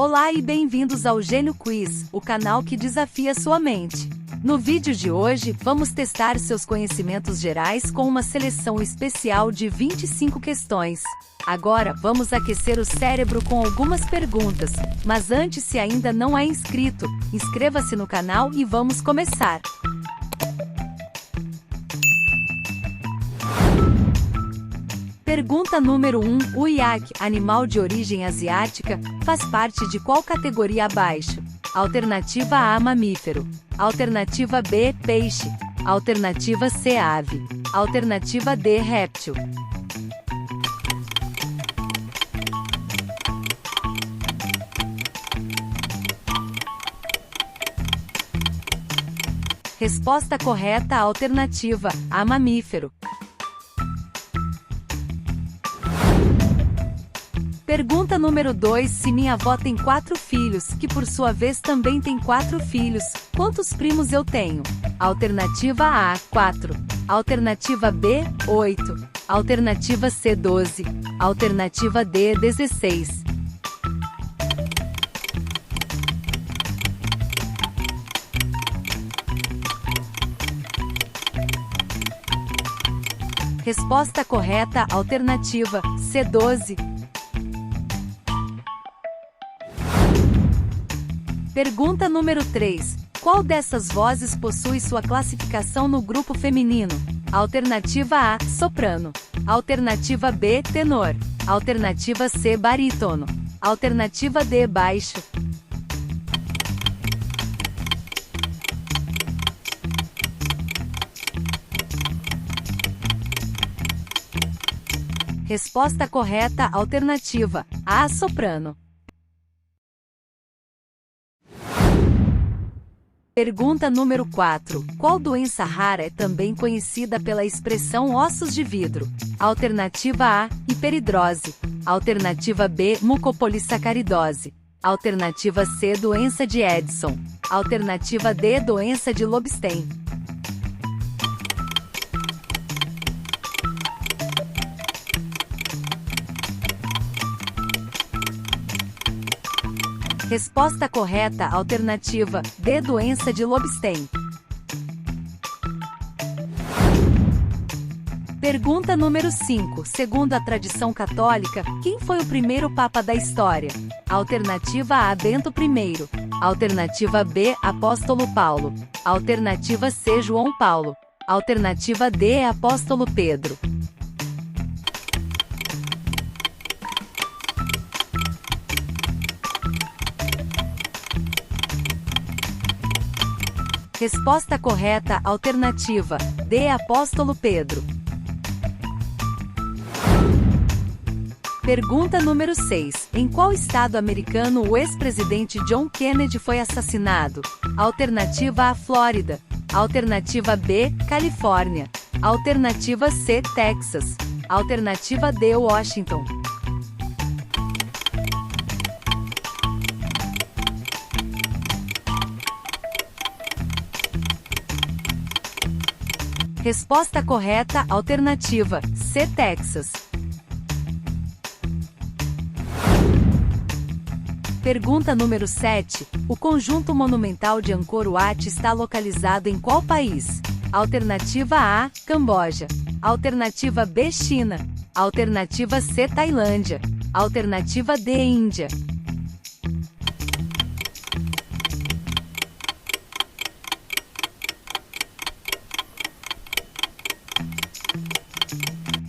Olá e bem-vindos ao Gênio Quiz, o canal que desafia sua mente. No vídeo de hoje, vamos testar seus conhecimentos gerais com uma seleção especial de 25 questões. Agora, vamos aquecer o cérebro com algumas perguntas, mas antes, se ainda não é inscrito, inscreva-se no canal e vamos começar. Pergunta número 1. O iaque, animal de origem asiática, faz parte de qual categoria abaixo? Alternativa A, mamífero. Alternativa B, peixe. Alternativa C, ave. Alternativa D, réptil. Resposta correta, alternativa A, mamífero. Pergunta número 2. Se minha avó tem 4 filhos, que por sua vez também tem 4 filhos, quantos primos eu tenho? Alternativa A, 4. Alternativa B, 8. Alternativa C, 12. Alternativa D, 16. Resposta correta, alternativa C, 12. Pergunta número 3. Qual dessas vozes possui sua classificação no grupo feminino? Alternativa A, soprano. Alternativa B, tenor. Alternativa C, barítono. Alternativa D, baixo. Resposta correta, alternativa A, soprano. Pergunta número 4. Qual doença rara é também conhecida pela expressão ossos de vidro? Alternativa A, hiperidrose. Alternativa B, mucopolissacaridose. Alternativa C, doença de Edson. Alternativa D, doença de Lobstein. Resposta correta, alternativa D, doença de Lobstein. Pergunta número 5. Segundo a tradição católica, quem foi o primeiro papa da história? Alternativa A, Bento I. Alternativa B, Apóstolo Paulo. Alternativa C, João Paulo. Alternativa D, Apóstolo Pedro. Resposta correta, alternativa D, Apóstolo Pedro. Pergunta número 6. Em qual estado americano o ex-presidente John Kennedy foi assassinado? Alternativa A, Flórida. Alternativa B, Califórnia. Alternativa C, Texas. Alternativa D, Washington. Resposta correta, alternativa C, Texas. Pergunta número 7. O conjunto monumental de Angkor Wat está localizado em qual país? Alternativa A, Camboja. Alternativa B, China. Alternativa C, Tailândia. Alternativa D, Índia.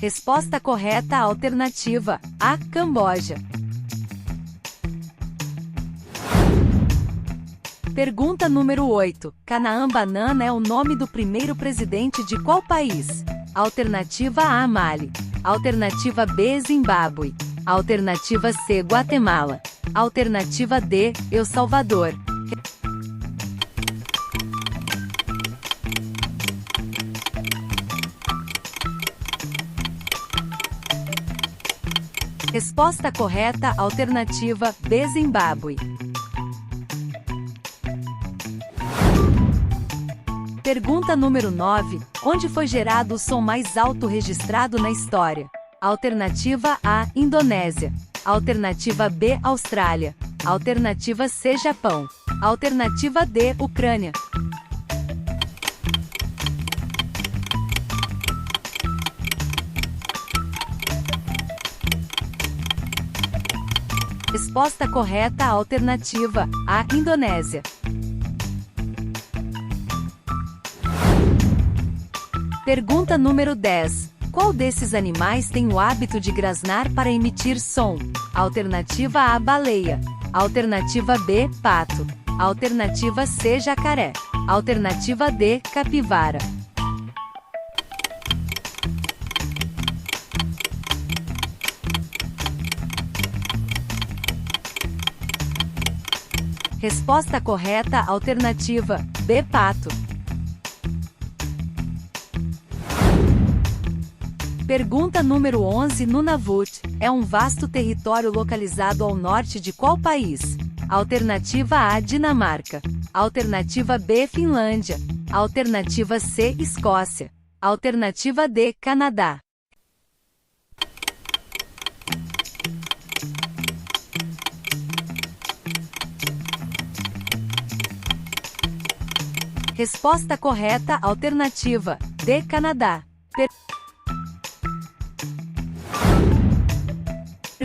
Resposta correta, alternativa A, Camboja. Pergunta número 8. Canaan Banana é o nome do primeiro presidente de qual país? Alternativa A, Mali. Alternativa B, Zimbábue. Alternativa C, Guatemala. Alternativa D, El Salvador. Resposta correta, alternativa B, Zimbábue. Pergunta número 9. Onde foi gerado o som mais alto registrado na história? Alternativa A, Indonésia. Alternativa B, Austrália. Alternativa C, Japão. Alternativa D, Ucrânia. Resposta correta, alternativa A, Indonésia. Pergunta número 10. Qual desses animais tem o hábito de grasnar para emitir som? Alternativa A, baleia. Alternativa B, pato. Alternativa C, jacaré. Alternativa D, capivara. Resposta correta, alternativa B, pato. Pergunta número 11. Nunavut é um vasto território localizado ao norte de qual país? Alternativa A, Dinamarca. Alternativa B, Finlândia. Alternativa C, Escócia. Alternativa D, Canadá. Resposta correta, alternativa D, Canadá.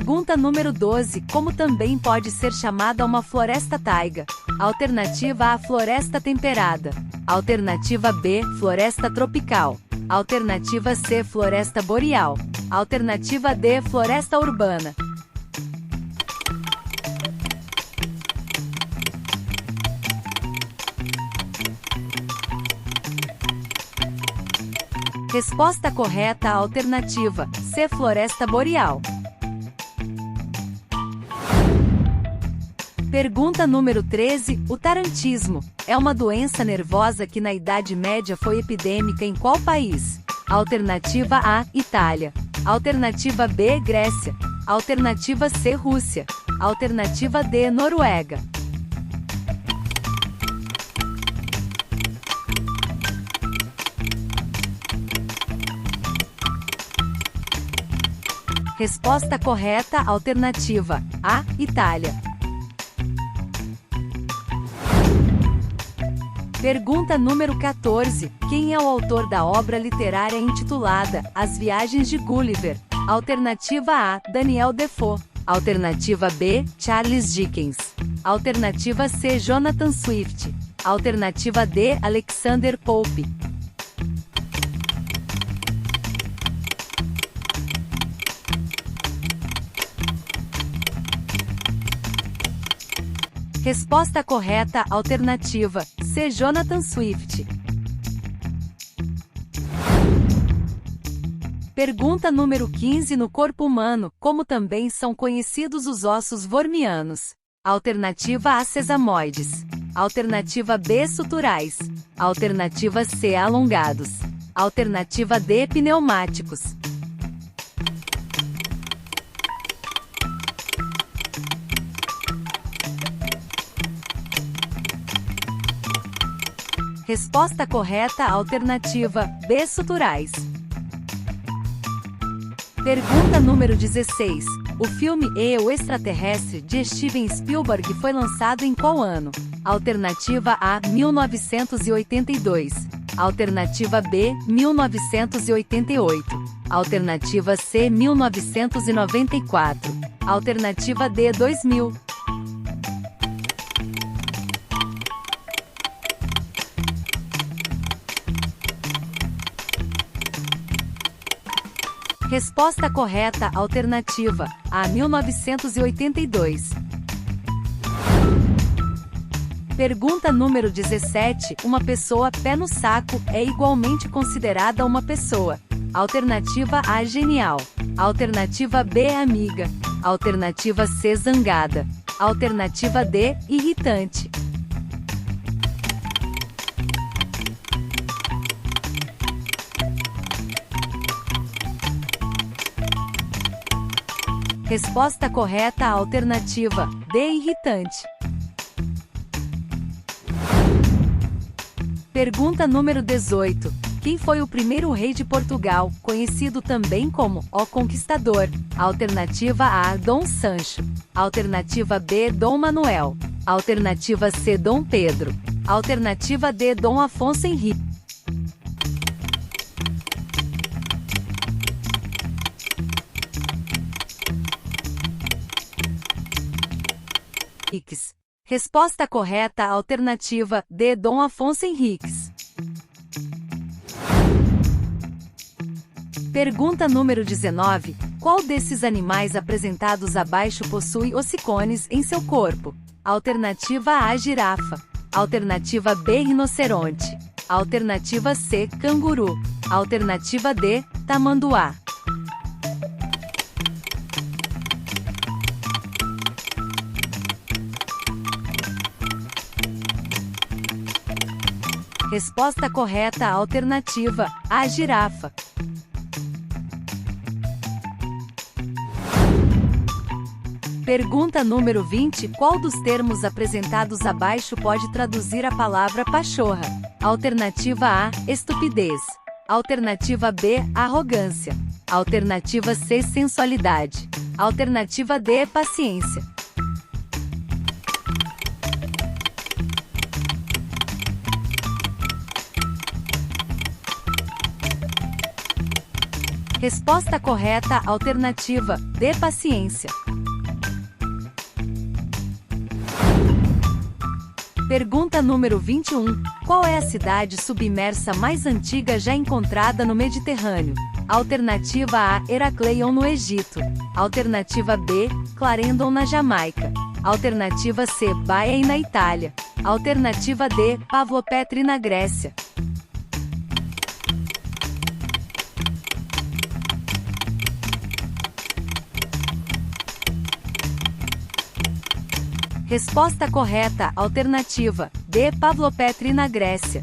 Pergunta número 12. Como também pode ser chamada uma floresta taiga? Alternativa A, floresta temperada. Alternativa B, floresta tropical. Alternativa C, floresta boreal. Alternativa D, floresta urbana. Resposta correta, alternativa C, floresta boreal. Pergunta número 13. O tarantismo é uma doença nervosa que na Idade Média foi epidêmica em qual país? Alternativa A, Itália. Alternativa B, Grécia. Alternativa C, Rússia. Alternativa D, Noruega. Resposta correta, alternativa A, Itália. Pergunta número 14. Quem é o autor da obra literária intitulada As Viagens de Gulliver? Alternativa A, Daniel Defoe. Alternativa B, Charles Dickens. Alternativa C, Jonathan Swift. Alternativa D, Alexander Pope. Resposta correta, alternativa C, Jonathan Swift. Pergunta número 15. No corpo humano, como também são conhecidos os ossos wormianos? Alternativa A, sesamoides. Alternativa B, suturais. Alternativa C, alongados. Alternativa D, pneumáticos. Resposta correta, alternativa B, suturais. Pergunta número 16. O filme E, o Extraterrestre, de Steven Spielberg foi lançado em qual ano? Alternativa A, 1982. Alternativa B, 1988. Alternativa C, 1994. Alternativa D, 2000. Resposta correta, alternativa A, 1982. Pergunta número 17. Uma pessoa pé no saco é igualmente considerada uma pessoa? Alternativa A, genial. Alternativa B, amiga. Alternativa C, zangada. Alternativa D, irritante. Resposta correta, alternativa D, irritante. Pergunta número 18. Quem foi o primeiro rei de Portugal, conhecido também como O Conquistador? Alternativa A, Dom Sancho. Alternativa B, Dom Manuel. Alternativa C, Dom Pedro. Alternativa D, Dom Afonso Henriques. Resposta correta, alternativa D, Dom Afonso Henriques. Pergunta número 19. Qual desses animais apresentados abaixo possui ossicones em seu corpo? Alternativa A, girafa. Alternativa B, rinoceronte. Alternativa C, canguru. Alternativa D, tamanduá. Resposta correta, alternativa A, girafa. Pergunta número 20. Qual dos termos apresentados abaixo pode traduzir a palavra pachorra? Alternativa A, estupidez. Alternativa B, arrogância. Alternativa C, sensualidade. Alternativa D, paciência. Resposta correta, alternativa D, paciência. Pergunta número 21. Qual é a cidade submersa mais antiga já encontrada no Mediterrâneo? Alternativa A, Heracleion no Egito. Alternativa B, Clarendon na Jamaica. Alternativa C, Baiae na Itália. Alternativa D, Pavlopetri na Grécia. Resposta correta, alternativa D, Pavlopetri na Grécia.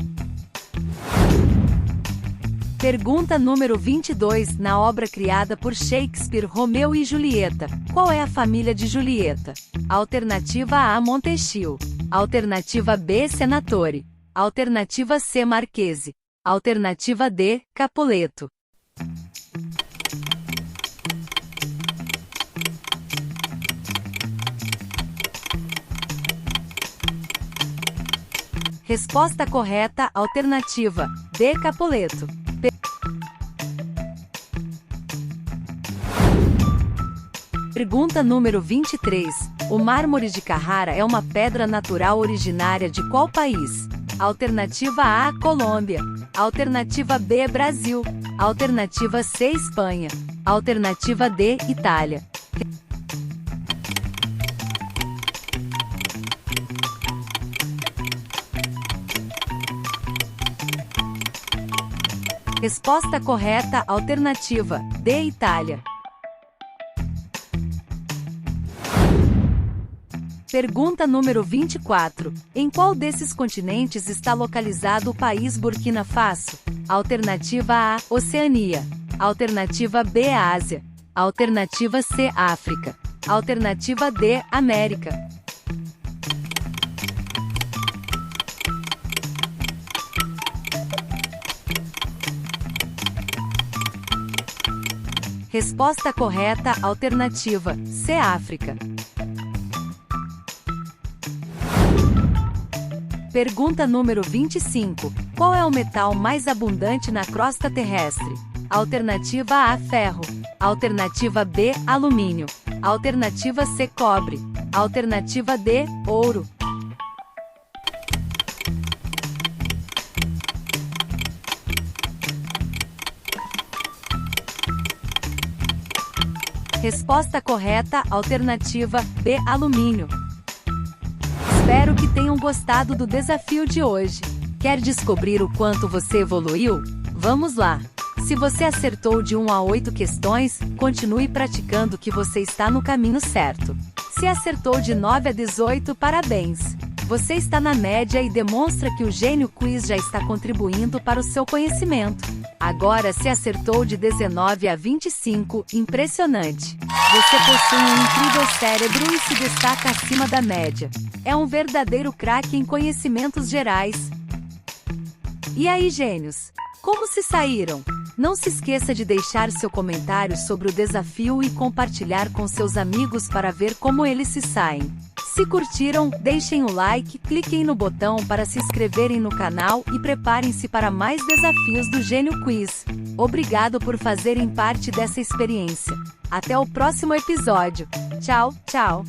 Pergunta número 22. Na obra criada por Shakespeare, Romeu e Julieta, qual é a família de Julieta? Alternativa A, Montechio. Alternativa B, Senatore. Alternativa C, Marchese. Alternativa D, Capuleto. Resposta correta, alternativa D, Capuleto. Pergunta número 23. O mármore de Carrara é uma pedra natural originária de qual país? Alternativa A, Colômbia. Alternativa B, Brasil. Alternativa C, Espanha. Alternativa D, Itália. Resposta correta, alternativa D, Itália. Pergunta número 24. Em qual desses continentes está localizado o país Burkina Faso? Alternativa A, Oceania. Alternativa B, Ásia. Alternativa C, África. Alternativa D, América. Resposta correta, alternativa C, África. Pergunta número 25. Qual é o metal mais abundante na crosta terrestre? Alternativa A, ferro. Alternativa B, alumínio. Alternativa C, cobre. Alternativa D, ouro. Resposta correta, alternativa B, alumínio. Espero que tenham gostado do desafio de hoje. Quer descobrir o quanto você evoluiu? Vamos lá! Se você acertou de 1 a 8 questões, continue praticando que você está no caminho certo. Se acertou de 9 a 18, parabéns! Você está na média e demonstra que o Gênio Quiz já está contribuindo para o seu conhecimento. Agora, se acertou de 19 a 25, impressionante! Você possui um incrível cérebro e se destaca acima da média. É um verdadeiro craque em conhecimentos gerais. E aí, gênios? Como se saíram? Não se esqueça de deixar seu comentário sobre o desafio e compartilhar com seus amigos para ver como eles se saem. Se curtiram, deixem o like, cliquem no botão para se inscreverem no canal e preparem-se para mais desafios do Gênio Quiz. Obrigado por fazerem parte dessa experiência. Até o próximo episódio. Tchau, tchau!